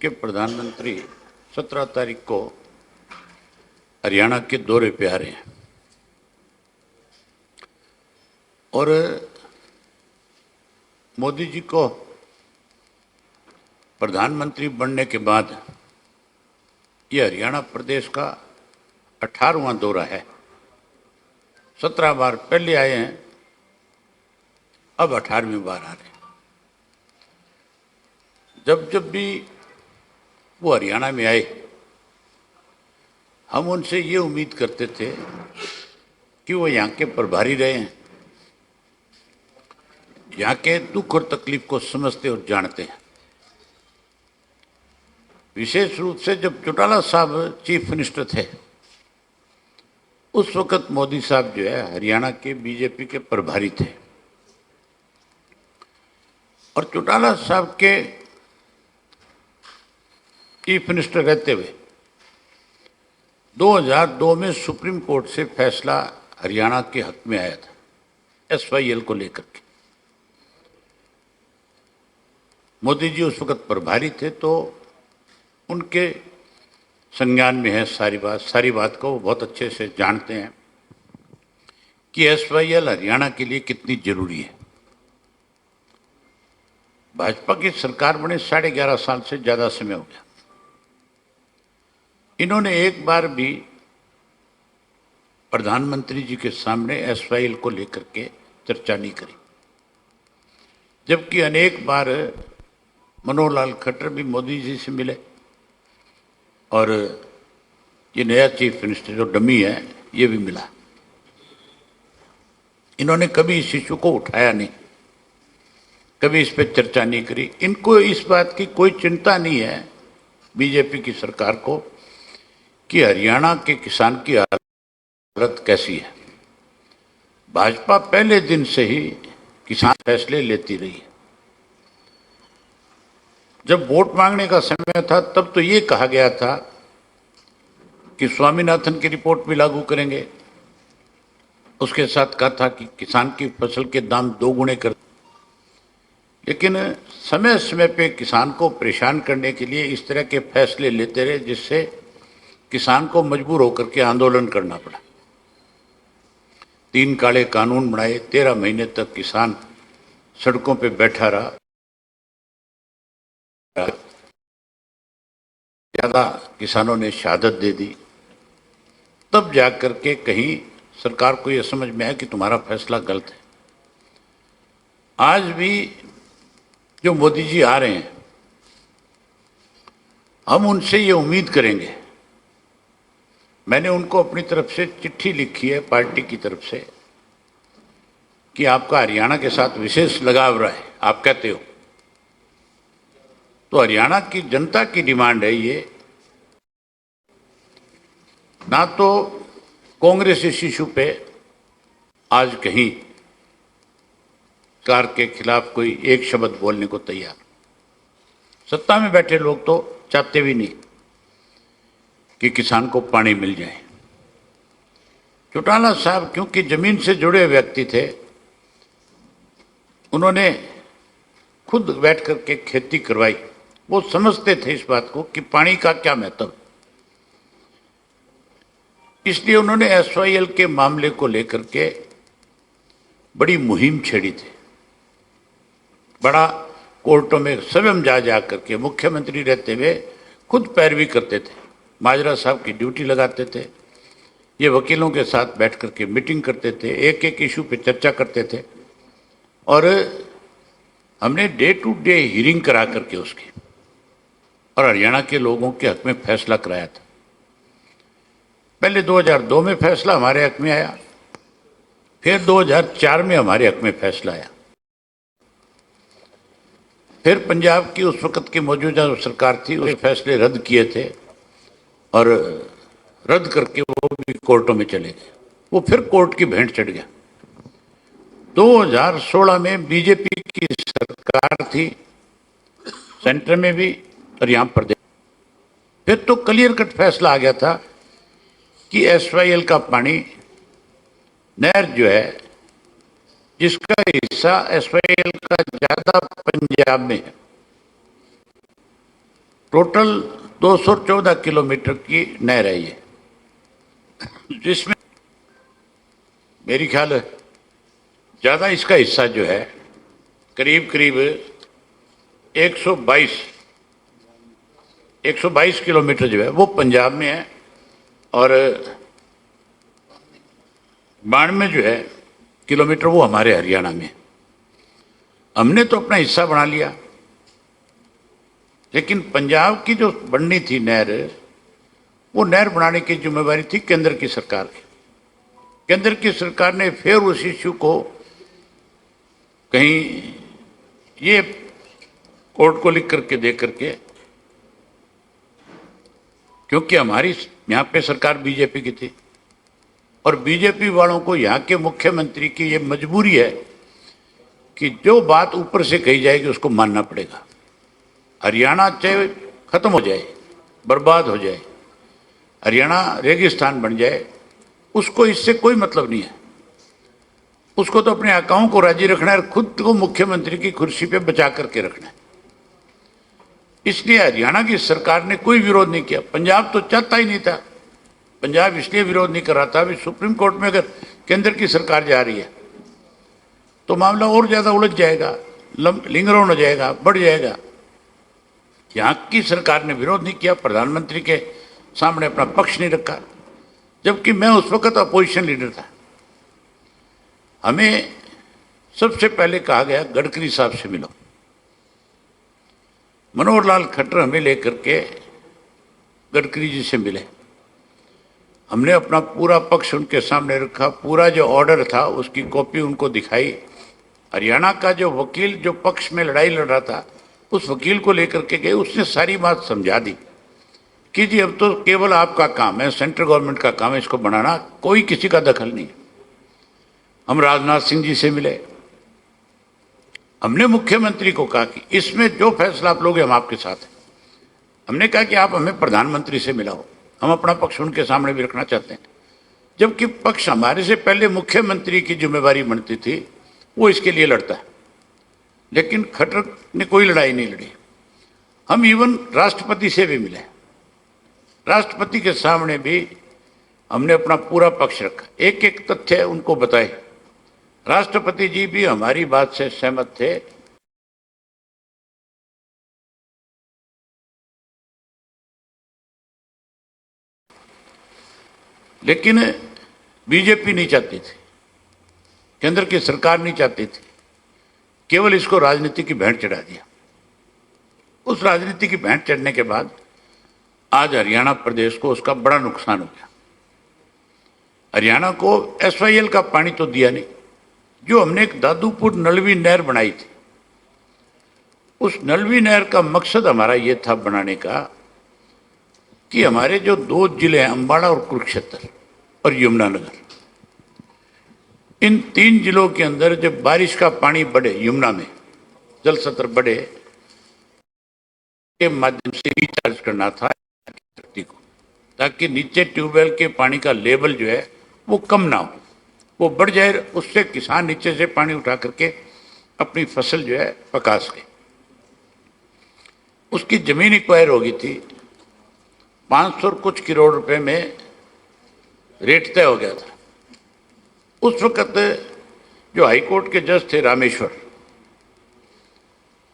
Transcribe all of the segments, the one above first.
के प्रधानमंत्री 17 तारीख को हरियाणा के दौरे पे आ रहे हैं और मोदी जी को प्रधानमंत्री बनने के बाद ये हरियाणा प्रदेश का 18वां दौरा है। 17 बार पहले आए हैं, अब 18वीं बार आ रहे हैं। जब जब भी वो हरियाणा में आए, हम उनसे ये उम्मीद करते थे कि वो यहाँ के प्रभारी रहे हैं, यहाँ के दुख और तकलीफ को समझते और जानते हैं। विशेष रूप से जब चौटाला साहब चीफ मिनिस्टर थे, उस वक्त मोदी साहब जो है हरियाणा के बीजेपी के प्रभारी थे और चौटाला साहब के चीफ मिनिस्टर रहते हुए 2002 में सुप्रीम कोर्ट से फैसला हरियाणा के हक में आया था SYL को लेकर के। मोदी जी उस वक्त प्रभारी थे तो उनके संज्ञान में है सारी बात को वो बहुत अच्छे से जानते हैं कि SYL हरियाणा के लिए कितनी जरूरी है। भाजपा की सरकार बने 11.5 साल से ज्यादा समय हो गया। इन्होंने एक बार भी प्रधानमंत्री जी के सामने SYL को लेकर के चर्चा नहीं करी, जबकि अनेक बार मनोहर लाल खट्टर भी मोदी जी से मिले और ये नया चीफ मिनिस्टर जो डमी है ये भी मिला। इन्होंने कभी इस इशू को उठाया नहीं, कभी इस पर चर्चा नहीं करी। इनको इस बात की कोई चिंता नहीं है बीजेपी की सरकार को कि हरियाणा के किसान की हालत कैसी है। भाजपा पहले दिन से ही किसान फैसले लेती रही है। जब वोट मांगने का समय था तब तो ये कहा गया था कि स्वामीनाथन की रिपोर्ट भी लागू करेंगे। उसके साथ कहा था कि किसान की फसल के दाम 2 गुने कर, लेकिन समय समय पे किसान को परेशान करने के लिए इस तरह के फैसले लेते रहे जिससे किसान को मजबूर होकर के आंदोलन करना पड़ा। 3 काले कानून बनाए, 13 महीने तक किसान सड़कों पे बैठा रहा। ज्यादा किसानों ने शहादत दे दी, तब जाकर के कहीं सरकार को यह समझ में आया कि तुम्हारा फैसला गलत है। आज भी जो मोदी जी आ रहे हैं, हम उनसे ये उम्मीद करेंगे। मैंने उनको अपनी तरफ से चिट्ठी लिखी है पार्टी की तरफ से कि आपका हरियाणा के साथ विशेष लगाव रहा है, आप कहते हो तो हरियाणा की जनता की डिमांड है ये। ना तो कांग्रेस इस इशू पे आज कहीं सरकार के खिलाफ कोई एक शब्द बोलने को तैयार, सत्ता में बैठे लोग तो चाहते भी नहीं कि किसान को पानी मिल जाए। चौटाला साहब क्योंकि जमीन से जुड़े व्यक्ति थे, उन्होंने खुद बैठ करके खेती करवाई। वो समझते थे इस बात को कि पानी का क्या महत्व, इसलिए उन्होंने SYL के मामले को लेकर के बड़ी मुहिम छेड़ी थी। बड़ा कोर्टों में स्वयं जा करके मुख्यमंत्री रहते हुए खुद पैरवी करते थे। माजरा साहब की ड्यूटी लगाते थे, ये वकीलों के साथ बैठ करके मीटिंग करते थे, एक एक इशू पे चर्चा करते थे और हमने डे टू डे हियरिंग करा करके उसकी और हरियाणा के लोगों के हक में फैसला कराया था। पहले 2002 में फैसला हमारे हक में आया, फिर 2004 में हमारे हक में फैसला आया, फिर पंजाब की उस वक्त की मौजूदा सरकार थी, उस फैसले रद्द किए थे और रद्द करके वो भी कोर्टों में चले गए। वो फिर कोर्ट की भेंट चढ़ गया। 2016 में बीजेपी की सरकार थी, सेंटर में भी और यहाँ प्रदेश, फिर तो क्लियर कट फैसला आ गया था कि SYL का पानी, नहर जो है जिसका हिस्सा SYL का ज्यादा पंजाब में है, टोटल 214 किलोमीटर की नहर है ये, जिसमें मेरी ख्याल है ज़्यादा इसका हिस्सा जो है करीब करीब 122 किलोमीटर जो है वो पंजाब में है, और 92 जो है किलोमीटर वो हमारे हरियाणा में। हमने तो अपना हिस्सा बना लिया, लेकिन पंजाब की जो बननी थी नहर, वो नहर बनाने की जिम्मेवारी थी केंद्र की सरकार की। केंद्र की सरकार ने फिर उस इश्यू को कहीं ये कोर्ट को लिख करके दे करके, क्योंकि हमारी यहाँ पे सरकार बीजेपी की थी और बीजेपी वालों को यहाँ के मुख्यमंत्री की ये मजबूरी है कि जो बात ऊपर से कही जाएगी उसको मानना पड़ेगा। हरियाणा चाहे खत्म हो जाए, बर्बाद हो जाए, हरियाणा रेगिस्तान बन जाए, उसको इससे कोई मतलब नहीं है। उसको तो अपने आकाओं को राजी रखना है, खुद को मुख्यमंत्री की कुर्सी पे बचा करके रखना है। इसलिए हरियाणा की सरकार ने कोई विरोध नहीं किया। पंजाब तो चाहता ही नहीं था। पंजाब इसलिए विरोध नहीं कर रहा था, अभी सुप्रीम कोर्ट में अगर केंद्र की सरकार जा रही है तो मामला और ज्यादा उलझ जाएगा, लिंगरों हो जाएगा, बढ़ जाएगा। यहाँ की सरकार ने विरोध नहीं किया, प्रधानमंत्री के सामने अपना पक्ष नहीं रखा, जबकि मैं उस वक्त अपोजिशन लीडर था। हमें सबसे पहले कहा गया गडकरी साहब से मिलो। मनोहर लाल खट्टर हमें लेकर के गडकरी जी से मिले। हमने अपना पूरा पक्ष उनके सामने रखा, पूरा जो ऑर्डर था उसकी कॉपी उनको दिखाई। हरियाणा का जो वकील जो पक्ष में लड़ाई लड़ रहा था, उस वकील को लेकर के गए, उसने सारी बात समझा दी कि जी अब तो केवल आपका काम है, सेंट्रल गवर्नमेंट का काम है इसको बनाना, कोई किसी का दखल नहीं। हम राजनाथ सिंह जी से मिले। हमने मुख्यमंत्री को कहा कि इसमें जो फैसला आप लोगे हम आपके साथ हैं। हमने कहा कि आप हमें प्रधानमंत्री से मिलाओ, हम अपना पक्ष उनके सामने भी रखना चाहते हैं। जबकि पक्ष हमारे से पहले मुख्यमंत्री की जिम्मेवारी बनती थी, वो इसके लिए लड़ता है, लेकिन खट्टर ने कोई लड़ाई नहीं लड़ी। हम इवन राष्ट्रपति से भी मिले, राष्ट्रपति के सामने भी हमने अपना पूरा पक्ष रखा, एक एक तथ्य उनको बताए। राष्ट्रपति जी भी हमारी बात से सहमत थे। लेकिन बीजेपी नहीं चाहती थी, केंद्र की सरकार नहीं चाहती थी, केवल इसको राजनीति की भेंट चढ़ा दिया। उस राजनीति की भेंट चढ़ने के बाद आज हरियाणा प्रदेश को उसका बड़ा नुकसान हो गया। हरियाणा को एसवाईएल का पानी तो दिया नहीं। जो हमने एक दादूपुर नलवी नहर बनाई थी, उस नलवी नहर का मकसद हमारा ये था बनाने का कि हमारे जो दो जिले हैं, अंबाला और कुरुक्षेत्र और यमुनानगर, इन 3 जिलों के अंदर जब बारिश का पानी बढ़े, यमुना में जल स्तर बढ़े, के माध्यम से रिचार्ज करना था धरती को, ताकि नीचे ट्यूबवेल के पानी का लेवल जो है वो कम ना हो, वो बढ़ जाए। उससे किसान नीचे से पानी उठा करके अपनी फसल जो है पका सके। उसकी जमीन एक्वायर हो गई थी, 500 और कुछ करोड़ रुपए में रेट तय हो गया था। उस वक्त जो हाईकोर्ट के जज थे रामेश्वर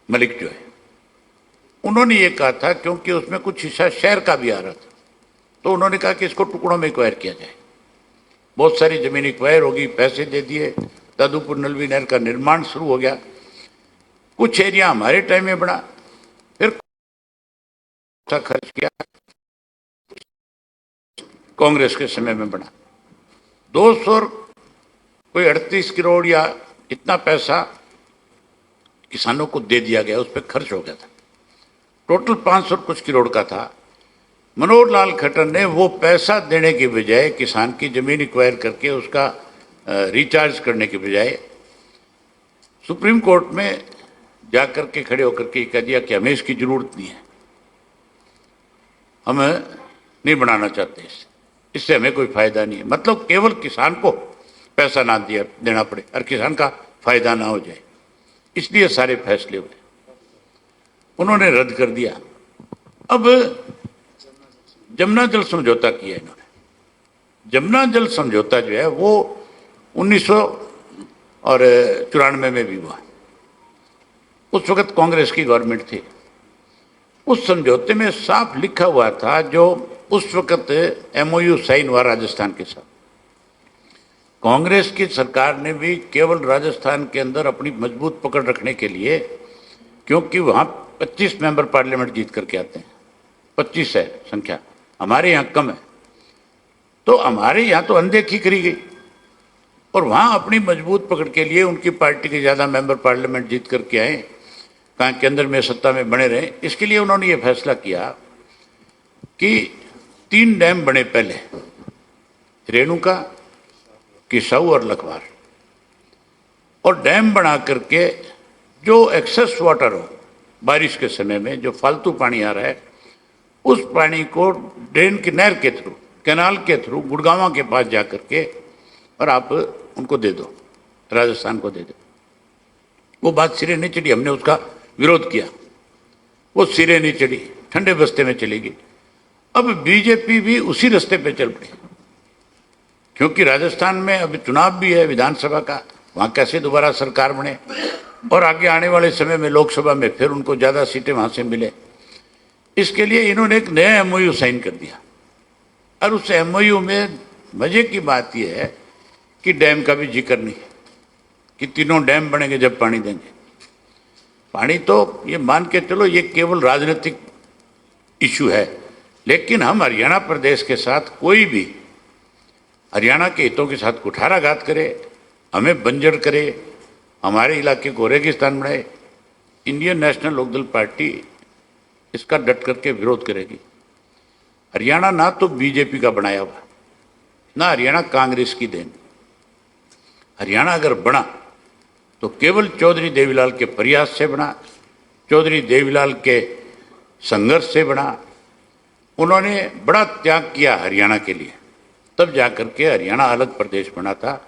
मलिक जो है, उन्होंने ये कहा था, क्योंकि उसमें कुछ हिस्सा शहर का भी आ रहा था, तो उन्होंने कहा कि इसको टुकड़ों में एक्वायर किया जाए। बहुत सारी जमीन एक्वायर होगी, पैसे दे दिए, दादूपुर नलवी नहर का निर्माण शुरू हो गया। कुछ एरिया हमारे टाइम में बना, फिर खर्च किया, कांग्रेस के समय में बना। 238 करोड़ या इतना पैसा किसानों को दे दिया गया, उस पर खर्च हो गया था। टोटल 500 कुछ करोड़ का था। मनोहर लाल खट्टर ने वो पैसा देने के बजाय, किसान की जमीन एक्वायर करके उसका रिचार्ज करने के बजाय, सुप्रीम कोर्ट में जाकर के खड़े होकर के कह दिया कि हमें इसकी जरूरत नहीं है, हम नहीं बनाना चाहते, इससे हमें कोई फायदा नहीं है। मतलब केवल किसान को पैसा ना देना पड़े और किसान का फायदा ना हो जाए, इसलिए सारे फैसले हुए। उन्होंने रद्द कर दिया। अब जमुना जल समझौता किया इन्होंने। जमुना जल समझौता जो है वो 1994 में भी हुआ। उस वक्त कांग्रेस की गवर्नमेंट थी। उस समझौते में साफ लिखा हुआ था, जो उस वक्त एमओयू साइन हुआ राजस्थान के साथ, कांग्रेस की सरकार ने भी केवल राजस्थान के अंदर अपनी मजबूत पकड़ रखने के लिए, क्योंकि वहां 25 मेंबर पार्लियामेंट जीत करके आते हैं, 25 है संख्या, हमारे यहाँ कम है, तो हमारे यहाँ तो अनदेखी करी गई और वहां अपनी मजबूत पकड़ के लिए उनकी पार्टी के ज्यादा मेंबर पार्लियामेंट जीत करके आए, कहा केंद्र में सत्ता में बने रहे। इसके लिए उन्होंने ये फैसला किया कि 3 डैम बने पहले, रेणुका, किसाऊ और लखवार, और डैम बना करके जो एक्सेस वाटर हो बारिश के समय में, जो फालतू पानी आ रहा है, उस पानी को ड्रेन की नहर के थ्रू, कैनाल के थ्रू गुड़गांव के पास जा करके और आप उनको दे दो, राजस्थान को दे दो। वो बात सिरे नहीं चढ़ी, हमने उसका विरोध किया, वो सिरे नहीं चढ़ी, ठंडे बस्ते में चली गई। अब बीजेपी भी उसी रास्ते पे चल पड़ी, क्योंकि राजस्थान में अभी चुनाव भी है विधानसभा का, वहां कैसे दोबारा सरकार बने और आगे आने वाले समय में लोकसभा में फिर उनको ज्यादा सीटें वहां से मिले। इसके लिए इन्होंने एक नया एमओयू साइन कर दिया और उस एमओयू में मजे की बात यह है कि डैम का भी जिक्र नहीं, कि 3 डैम बनेंगे जब पानी देंगे। पानी तो ये मान के चलो ये केवल राजनीतिक इशू है, लेकिन हम हरियाणा प्रदेश के साथ कोई भी हरियाणा के हितों के साथ कुठाराघात करे, हमें बंजर करे, हमारे इलाके को रेगिस्तान बनाए, इंडियन नेशनल लोकदल पार्टी इसका डट करके विरोध करेगी। हरियाणा ना तो बीजेपी का बनाया हुआ, ना हरियाणा कांग्रेस की देन। हरियाणा अगर बना तो केवल चौधरी देवीलाल के प्रयास से बना, चौधरी देवीलाल के संघर्ष से बना। उन्होंने बड़ा त्याग किया हरियाणा के लिए, तब जाकर के हरियाणा अलग प्रदेश बना था।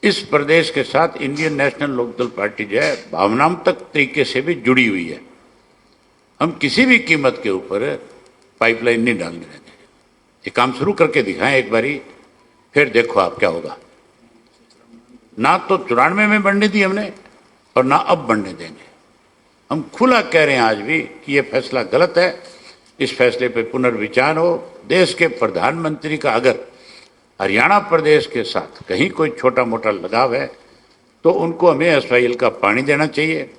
इस प्रदेश के साथ इंडियन नेशनल लोकदल पार्टी जो है भावनात्मक तरीके से भी जुड़ी हुई है। हम किसी भी कीमत के ऊपर पाइपलाइन नहीं डालने देंगे। ये काम शुरू करके दिखाएं एक बारी, फिर देखो आप क्या होगा। ना तो 94 में बढ़ने दी हमने और ना अब बढ़ने देंगे। हम खुला कह रहे हैं आज भी कि ये फैसला गलत है, इस फैसले पर पुनर्विचार हो। देश के प्रधानमंत्री का अगर हरियाणा प्रदेश के साथ कहीं कोई छोटा मोटा लगाव है तो उनको हमें एसवाईएल का पानी देना चाहिए।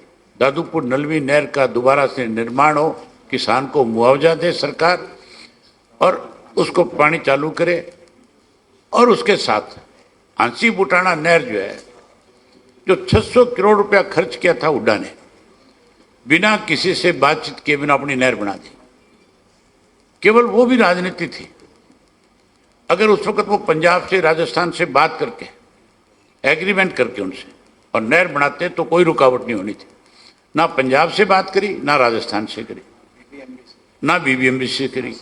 दादूपुर नलवी नहर का दोबारा से निर्माण हो, किसान को मुआवजा दे सरकार और उसको पानी चालू करे। और उसके साथ हांसी बुटाना नहर जो है, जो 600 करोड़ रुपया खर्च किया था हुड्डा ने, बिना किसी से बातचीत किए बिना अपनी नहर बना दी। केवल वो भी राजनीति थी। अगर उस वक्त वो पंजाब से राजस्थान से बात करके एग्रीमेंट करके उनसे और नहर बनाते तो कोई रुकावट नहीं होनी थी। ना पंजाब से बात करी, ना राजस्थान से करी, ना बीबीएमबी से करी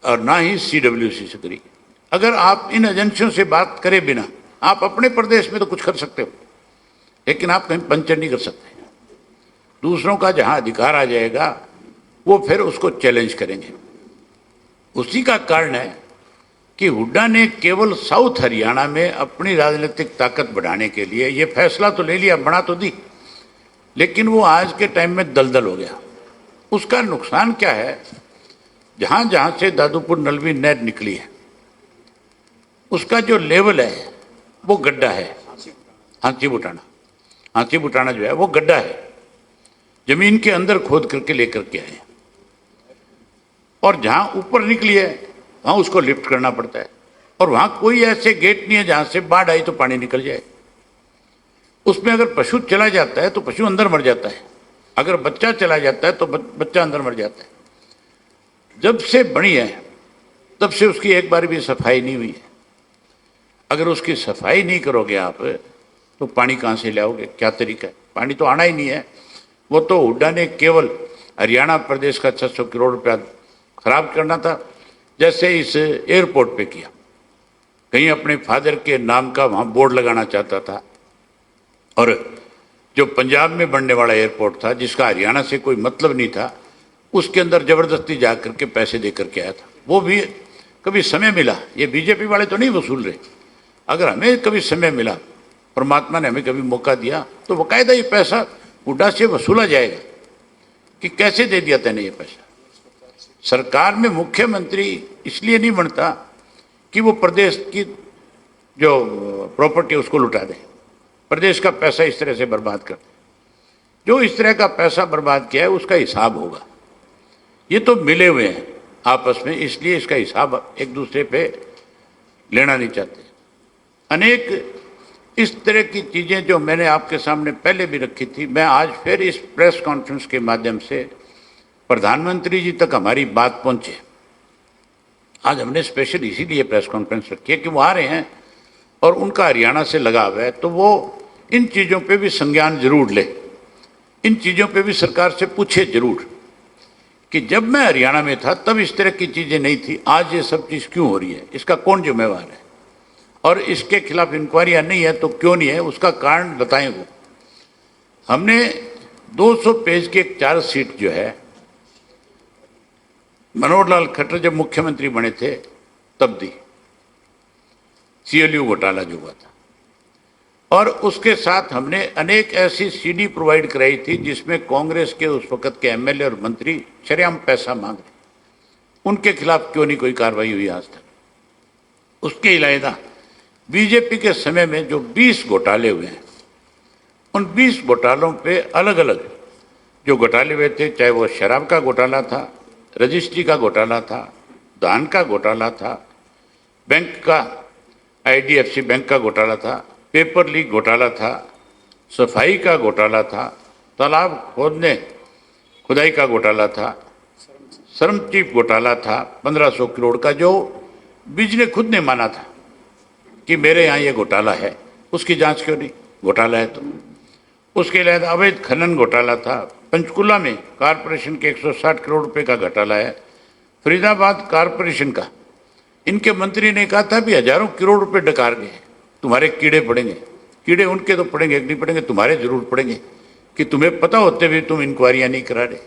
और ना ही सीडब्ल्यूसी से करी। अगर आप इन एजेंसियों से बात करे बिना आप अपने प्रदेश में तो कुछ कर सकते हो, लेकिन आप कहीं पंचर नहीं कर सकते। दूसरों का जहां अधिकार आ जाएगा वो फिर उसको चैलेंज करेंगे। उसी का कारण है कि हुड्डा ने केवल साउथ हरियाणा में अपनी राजनीतिक ताकत बढ़ाने के लिए ये फैसला तो ले लिया, बना तो दी, लेकिन वो आज के टाइम में दलदल हो गया। उसका नुकसान क्या है, जहां जहां से दादूपुर नलवी नहर निकली है उसका जो लेवल है वो गड्ढा है। हांसी बुटाना जो है वो गड्ढा है, जमीन के अंदर खोद करके लेकर के आए। और जहां ऊपर निकली है वहां उसको लिफ्ट करना पड़ता है, और वहां कोई ऐसे गेट नहीं है जहां से बाढ़ आई तो पानी निकल जाए। उसमें अगर पशु चला जाता है तो पशु अंदर मर जाता है, अगर बच्चा चला जाता है तो बच्चा अंदर मर जाता है। जब से बनी है तब से उसकी एक बार भी सफाई नहीं हुई है। अगर उसकी सफाई नहीं करोगे आप तो पानी कहाँ से लाओगे, क्या तरीका है? पानी तो आना ही नहीं है। वो तो हुड्डा ने केवल हरियाणा प्रदेश का 600 करोड़ रुपया खराब करना था, जैसे इस एयरपोर्ट पे किया। कहीं अपने फादर के नाम का वहां बोर्ड लगाना चाहता था, और जो पंजाब में बनने वाला एयरपोर्ट था जिसका हरियाणा से कोई मतलब नहीं था, उसके अंदर जबरदस्ती जा करके पैसे दे करके आया था। वो भी कभी समय मिला, ये बीजेपी वाले तो नहीं वसूल रहे, अगर हमें कभी समय मिला, परमात्मा ने हमें कभी मौका दिया, तो बाकायदा ये पैसा हुड्डा से वसूला जाएगा कि कैसे दे दिया तैने ये पैसा। सरकार में मुख्यमंत्री इसलिए नहीं बनता कि वो प्रदेश की जो प्रॉपर्टी उसको लुटा दे, प्रदेश का पैसा इस तरह से बर्बाद कर दे। जो इस तरह का पैसा बर्बाद किया है उसका हिसाब होगा। ये तो मिले हुए हैं आपस में, इसलिए इसका हिसाब एक दूसरे पे लेना नहीं चाहते। अनेक इस तरह की चीजें जो मैंने आपके सामने पहले भी रखी थी, मैं आज फिर इस प्रेस कॉन्फ्रेंस के माध्यम से प्रधानमंत्री जी तक हमारी बात पहुंचे। आज हमने स्पेशल इसीलिए प्रेस कॉन्फ्रेंस रखी है कि वो आ रहे हैं और उनका हरियाणा से लगाव है, तो वो इन चीज़ों पे भी संज्ञान जरूर ले, इन चीज़ों पे भी सरकार से पूछे जरूर कि जब मैं हरियाणा में था तब इस तरह की चीज़ें नहीं थी, आज ये सब चीज़ क्यों हो रही है, इसका कौन जिम्मेवार है, और इसके खिलाफ इंक्वायरियाँ नहीं है तो क्यों नहीं है, उसका कारण बताएं। वो हमने 200 पेज की एक चार्जशीट जो है, मनोहर लाल खट्टर जब मुख्यमंत्री बने थे तब दी, CLU घोटाला जो हुआ था, और उसके साथ हमने अनेक ऐसी CD प्रोवाइड कराई थी जिसमें कांग्रेस के उस वक्त के MLA और मंत्री शरेआम पैसा मांग रहे, उनके खिलाफ क्यों नहीं कोई कार्रवाई हुई आज तक। उसके अलावा बीजेपी के समय में जो 20 घोटाले हुए हैं, उन 20 घोटालों पे अलग अलग जो घोटाले हुए थे, चाहे वो शराब का घोटाला था, रजिस्ट्री का घोटाला था, धान का घोटाला था, बैंक का IDFC बैंक का घोटाला था, पेपर लीक घोटाला था, सफाई का घोटाला था, तालाब खुदाई का घोटाला था, सरमचीप घोटाला था 1500 करोड़ का, जो बीज ने खुद ने माना था कि मेरे यहाँ ये घोटाला है, उसकी जांच क्यों नहीं, घोटाला है तो। उसके अलावा अवैध खनन घोटाला था, पंचकुला में कारपोरेशन के 160 करोड़ रुपए का घोटाला है, फरीदाबाद कारपोरेशन का इनके मंत्री ने कहा था भी हजारों करोड़ रुपए डकार गए, तुम्हारे कीड़े पड़ेंगे, कीड़े उनके तो पड़ेंगे नहीं पड़ेंगे, तुम्हारे जरूर पड़ेंगे कि तुम्हें पता होते हुए तुम इंक्वायरियां नहीं करा रहे,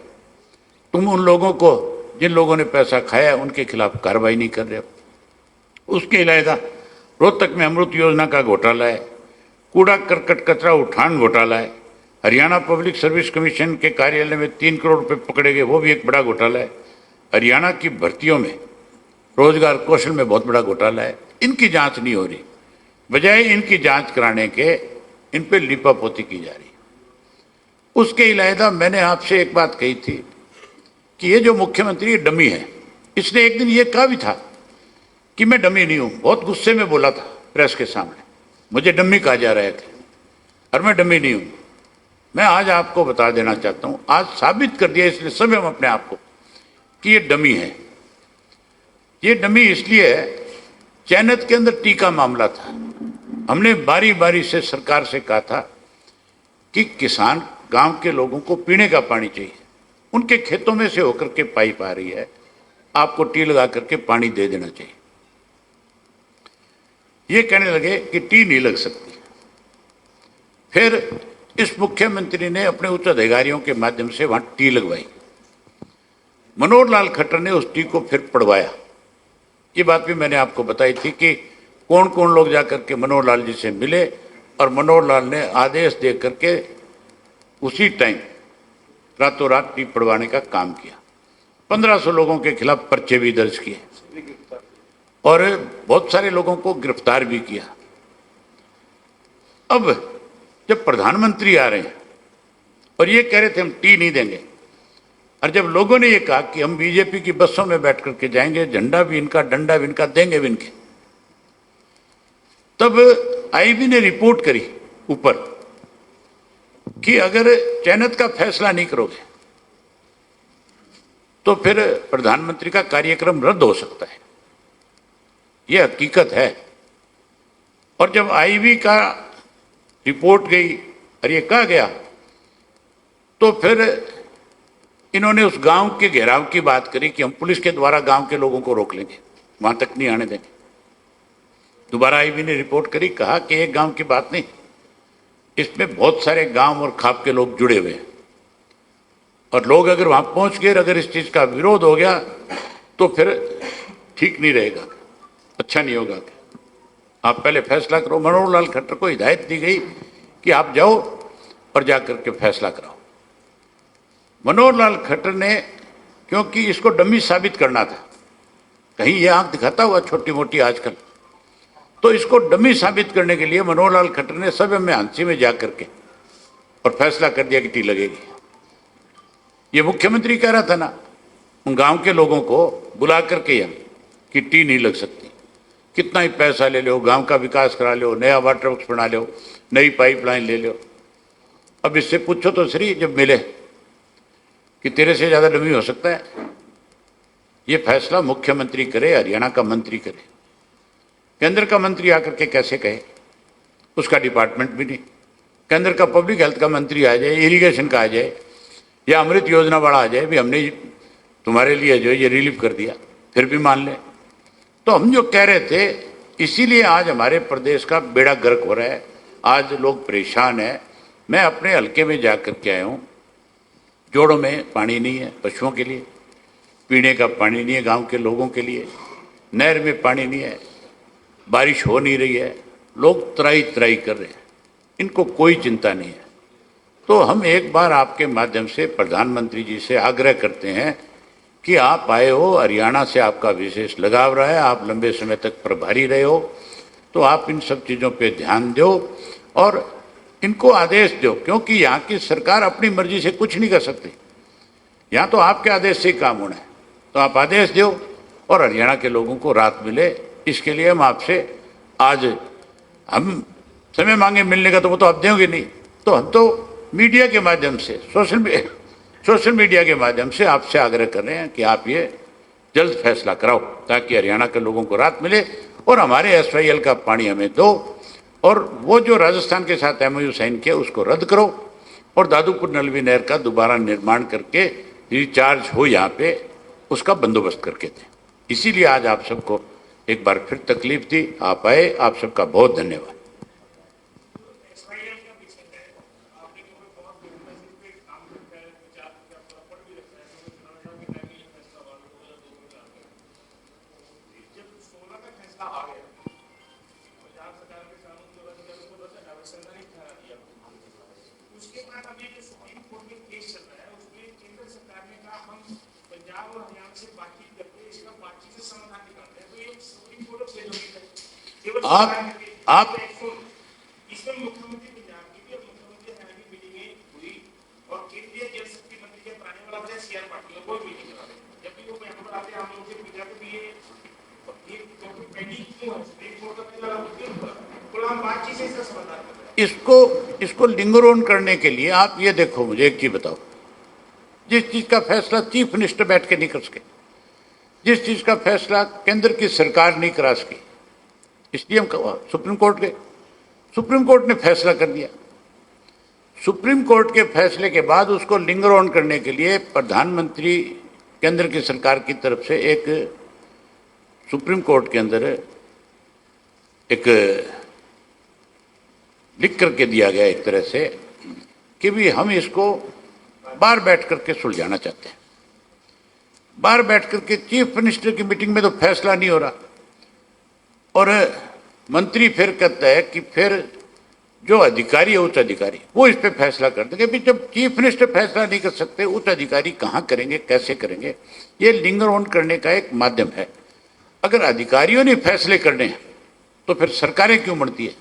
तुम उन लोगों को जिन लोगों ने पैसा खाया उनके खिलाफ कार्रवाई नहीं कर रहे हो। उसके अलावा रोहतक में अमृत योजना का घोटाला है, कूड़ा करकट कचरा उठान घोटाला है, हरियाणा पब्लिक सर्विस कमीशन के कार्यालय में 3 करोड़ रुपए पकड़े गए, वो भी एक बड़ा घोटाला है। हरियाणा की भर्तियों में रोजगार कौशल में बहुत बड़ा घोटाला है, इनकी जांच नहीं हो रही, बजाय इनकी जांच कराने के इन पे लिपापोती की जा रही। उसके अलावा मैंने आपसे एक बात कही थी कि ये जो मुख्यमंत्री डमी है, इसने एक दिन ये कहा भी था कि मैं डमी नहीं हूं, बहुत गुस्से में बोला था प्रेस के सामने, मुझे डमी कहा जा रहा है और मैं डमी नहीं हूं। मैं आज आपको बता देना चाहता हूं, आज साबित कर दिया इसलिए सब हम अपने आप को कि ये डमी है। ये डमी इसलिए है, चैनत के अंदर टी का मामला था, हमने बारी बारी से सरकार से कहा था कि किसान गांव के लोगों को पीने का पानी चाहिए, उनके खेतों में से होकर के पाइप आ रही है, आपको टी लगा करके पानी दे देना चाहिए। ये कहने लगे कि टी नहीं लग सकती। फिर इस मुख्यमंत्री ने अपने उच्च अधिकारियों के माध्यम से वहां टी लगवाई, मनोहर लाल खट्टर ने उस टी को फिर पड़वाया। ये बात भी मैंने आपको बताई थी कि कौन कौन लोग जाकर के मनोहर लाल जी से मिले और मनोहर लाल ने आदेश दे करके उसी टाइम रातों रात टी पड़वाने का काम किया। 1500 लोगों के खिलाफ पर्चे भी दर्ज किए और बहुत सारे लोगों को गिरफ्तार भी किया। अब जब प्रधानमंत्री आ रहे हैं और ये कह रहे थे हम टी नहीं देंगे, और जब लोगों ने ये कहा कि हम बीजेपी की बसों में बैठ करके जाएंगे, झंडा भी इनका डंडा भी इनका देंगे भी इनके, तब IB ने रिपोर्ट करी ऊपर कि अगर चयनित का फैसला नहीं करोगे तो फिर प्रधानमंत्री का कार्यक्रम रद्द हो सकता है। यह हकीकत है। और जब IB का रिपोर्ट गई और ये कहा गया तो फिर इन्होंने उस गांव के घेराव की बात करी कि हम पुलिस के द्वारा गांव के लोगों को रोक लेंगे, वहां तक नहीं आने देंगे। दोबारा IB ने रिपोर्ट करी, कहा कि एक गांव की बात नहीं, इसमें बहुत सारे गांव और खाप के लोग जुड़े हुए हैं। और लोग अगर वहां पहुंच गए, अगर इस चीज का विरोध हो गया तो फिर ठीक नहीं रहेगा, अच्छा नहीं होगा। आप पहले फैसला करो। मनोहर लाल खट्टर को हिदायत दी गई कि आप जाओ और जाकर के फैसला कराओ। मनोहर लाल खट्टर ने, क्योंकि इसको डमी साबित करना था, कहीं ये आंख दिखाता हुआ छोटी मोटी आजकल, तो इसको डमी साबित करने के लिए मनोहर लाल खट्टर ने सब में हांसी में जाकर के और फैसला कर दिया कि टी लगेगी। ये मुख्यमंत्री कह रहा था ना उन गांव के लोगों को बुला करके यहाँ कि टी नहीं लग सकती, कितना ही पैसा ले लो, गांव का विकास करा लो, नया वाटर वर्क्स बना लो, नई पाइपलाइन ले लो। अब इससे पूछो तो सही जब मिले कि तेरे से ज्यादा डमी हो सकता है। ये फैसला मुख्यमंत्री करे, हरियाणा का मंत्री करे, केंद्र का मंत्री आकर के कैसे कहे? उसका डिपार्टमेंट भी नहीं। केंद्र का पब्लिक हेल्थ का मंत्री आ जाए, इरिगेशन का आ जाए, या अमृत योजना वाला आ जाए, भी हमने तुम्हारे लिए जो ये रिलीफ कर दिया, फिर भी मान ले। तो हम जो कह रहे थे, इसीलिए आज हमारे प्रदेश का बेड़ा गर्क हो रहा है, आज लोग परेशान हैं। मैं अपने हल्के में जाकर के आया हूँ, जोड़ों में पानी नहीं है पशुओं के लिए, पीने का पानी नहीं है गांव के लोगों के लिए, नहर में पानी नहीं है, बारिश हो नहीं रही है, लोग त्राही त्राही कर रहे हैं, इनको कोई चिंता नहीं है। तो हम एक बार आपके माध्यम से प्रधानमंत्री जी से आग्रह करते हैं कि आप आए हो, हरियाणा से आपका विशेष लगाव रहा है, आप लंबे समय तक प्रभारी रहे हो, तो आप इन सब चीज़ों पे ध्यान दो और इनको आदेश दो, क्योंकि यहाँ की सरकार अपनी मर्जी से कुछ नहीं कर सकती। यहाँ तो आपके आदेश से ही काम होना है, तो आप आदेश दो और हरियाणा के लोगों को राहत मिले। इसके लिए हम आपसे आज हम समय मांगे मिलने का, तो वो तो आप देंगे नहीं, तो हम तो मीडिया के माध्यम से, सोशल मीडिया के माध्यम से आपसे आग्रह कर रहे हैं कि आप ये जल्द फैसला कराओ, ताकि हरियाणा के लोगों को राहत मिले और हमारे SYL का पानी हमें दो, और वो जो राजस्थान के साथ MOU साइन किया उसको रद्द करो और दादूपुर नलवी नहर का दोबारा निर्माण करके रिचार्ज हो यहाँ पे, उसका बंदोबस्त करके थे। इसीलिए आज आप सबको एक बार फिर तकलीफ थी, आप आए, आप सबका बहुत धन्यवाद। उसके बाद अभी जो सुप्रीम कोर्ट में केस चल रहा है, उसमें केंद्र सरकार ने कहा हम पंजाब और हरियाणा से बातचीत करके इसका बातचीत से समाधान निकालते हैं। तो ये सुप्रीम कोर्ट से जो आप इसमें मुख्यमंत्री पंजाब की भी और मुख्यमंत्री हरियाणा की मीटिंग हुई और केंद्रीय जल शक्ति मंत्री के प्राणी वाला बचा CR पाटिल का कोई मीटिंग करा रहे, जबकि वो यहाँ पर आते हम लोग से पूछा कि ये पेंडिंग क्यों है, सुप्रीम कोर्ट का फैसला क्यों हुआ, तो हम बातचीत से इसका समाधान कर। इसको लिंगर ऑन करने के लिए आप ये देखो, मुझे एक चीज बताओ, जिस चीज का फैसला चीफ मिनिस्टर बैठ के नहीं कर सके, जिस चीज का फैसला केंद्र की सरकार नहीं करा सकी, इसलिए हम सुप्रीम कोर्ट गए, सुप्रीम कोर्ट ने फैसला कर दिया। सुप्रीम कोर्ट के फैसले के बाद उसको लिंगर ऑन करने के लिए प्रधानमंत्री केंद्र की सरकार की तरफ से एक सुप्रीम कोर्ट के अंदर एक लिख करके दिया गया एक तरह से कि भी हम इसको बाहर बैठ करके सुलझाना चाहते हैं। बाहर बैठ करके चीफ मिनिस्टर की मीटिंग में तो फैसला नहीं हो रहा, और मंत्री फिर कहता है कि फिर जो अधिकारी है उच्च अधिकारी वो इस पे फैसला कर देंगे। भी जब चीफ मिनिस्टर फैसला नहीं कर सकते, उच्च अधिकारी कहाँ करेंगे, कैसे करेंगे? ये लिंगर ऑन करने का एक माध्यम है। अगर अधिकारियों ने फैसले करने हैं तो फिर सरकारें क्यों बढ़ती है?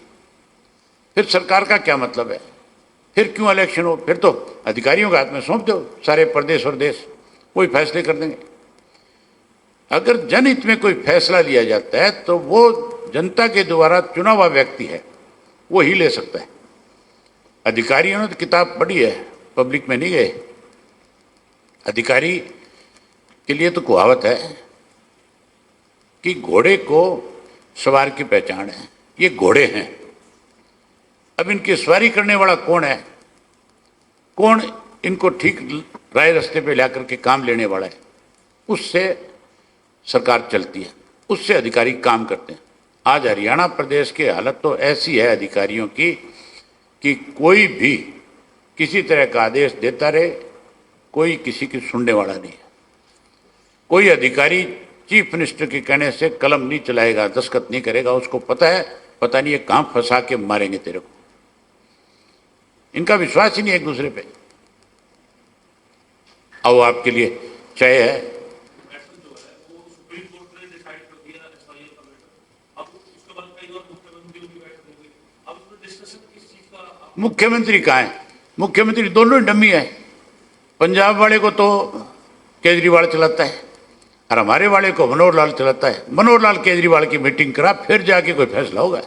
फिर सरकार का क्या मतलब है? फिर क्यों इलेक्शन हो? फिर तो अधिकारियों के हाथ में सौंप दो सारे प्रदेश और देश, कोई फैसले कर देंगे। अगर जनहित में कोई फैसला लिया जाता है तो वो जनता के द्वारा चुना हुआ व्यक्ति है, वो ही ले सकता है। अधिकारियों ने तो किताब पढ़ी है, पब्लिक में नहीं गए। अधिकारी के लिए तो कहावत है कि घोड़े को सवार की पहचान है। ये घोड़े हैं, अब इनकी सवारी करने वाला कौन है? कौन इनको ठीक राय रास्ते पे लाकर के काम लेने वाला है? उससे सरकार चलती है, उससे अधिकारी काम करते हैं। आज हरियाणा प्रदेश की हालत तो ऐसी है अधिकारियों की कि कोई भी किसी तरह का आदेश देता रहे कोई किसी की सुनने वाला नहीं है। कोई अधिकारी चीफ मिनिस्टर के कहने से कलम नहीं चलाएगा, दस्तखत नहीं करेगा। उसको पता है, पता नहीं ये कहां फंसा के मारेंगे तेरे को। इनका विश्वास ही नहीं एक दूसरे पे। अब आपके लिए चाय है, मुख्यमंत्री कहाँ है? मुख्यमंत्री दोनों डमी है। पंजाब वाले को तो केजरीवाल चलाता है और हमारे वाले को मनोहर लाल चलाता है। मनोहर लाल केजरीवाल की मीटिंग करा, फिर जाके कोई फैसला होगा।